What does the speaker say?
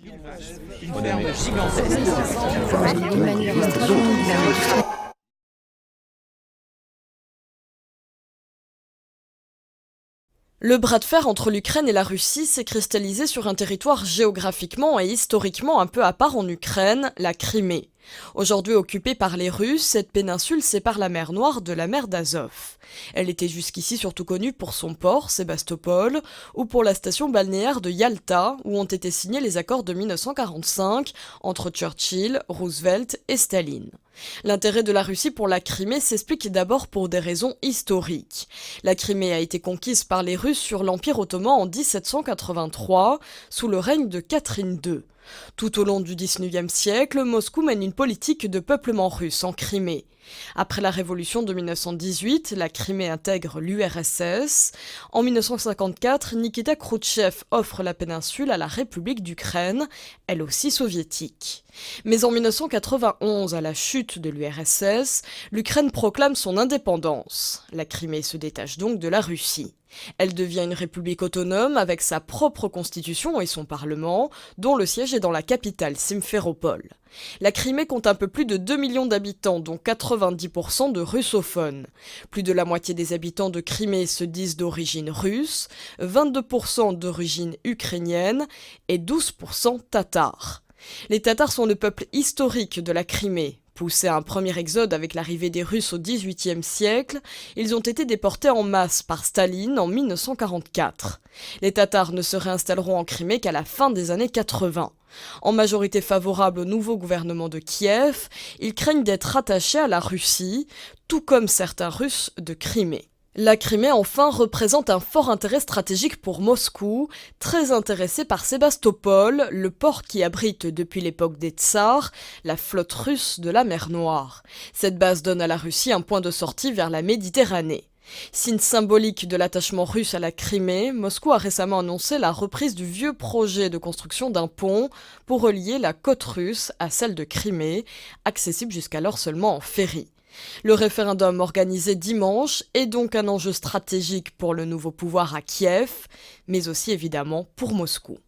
Une ferme gigantesque. Le bras de fer entre l'Ukraine et la Russie s'est cristallisé sur un territoire géographiquement et historiquement un peu à part en Ukraine, la Crimée. Aujourd'hui occupée par les Russes, cette péninsule sépare la mer Noire de la mer d'Azov. Elle était jusqu'ici surtout connue pour son port, Sébastopol, ou pour la station balnéaire de Yalta, où ont été signés les accords de 1945 entre Churchill, Roosevelt et Staline. L'intérêt de la Russie pour la Crimée s'explique d'abord pour des raisons historiques. La Crimée a été conquise par les Russes sur l'Empire ottoman en 1783, sous le règne de Catherine II. Tout au long du XIXe siècle, Moscou mène une politique de peuplement russe en Crimée. Après la révolution de 1918, la Crimée intègre l'URSS. En 1954, Nikita Khrouchtchev offre la péninsule à la République d'Ukraine, elle aussi soviétique. Mais en 1991, à la chute de l'URSS, l'Ukraine proclame son indépendance. La Crimée se détache donc de la Russie. Elle devient une république autonome avec sa propre constitution et son parlement, dont le siège est dans la capitale, Simferopol. La Crimée compte un peu plus de 2 millions d'habitants, dont 90% de russophones. Plus de la moitié des habitants de Crimée se disent d'origine russe, 22% d'origine ukrainienne et 12% tatars. Les Tatars sont le peuple historique de la Crimée. Poussés à un premier exode avec l'arrivée des Russes au XVIIIe siècle, ils ont été déportés en masse par Staline en 1944. Les Tatars ne se réinstalleront en Crimée qu'à la fin des années 80. En majorité favorable au nouveau gouvernement de Kiev, ils craignent d'être rattachés à la Russie, tout comme certains Russes de Crimée. La Crimée, enfin, représente un fort intérêt stratégique pour Moscou, très intéressé par Sébastopol, le port qui abrite depuis l'époque des Tsars la flotte russe de la mer Noire. Cette base donne à la Russie un point de sortie vers la Méditerranée. Signe symbolique de l'attachement russe à la Crimée, Moscou a récemment annoncé la reprise du vieux projet de construction d'un pont pour relier la côte russe à celle de Crimée, accessible jusqu'alors seulement en ferry. Le référendum organisé dimanche est donc un enjeu stratégique pour le nouveau pouvoir à Kiev, mais aussi évidemment pour Moscou.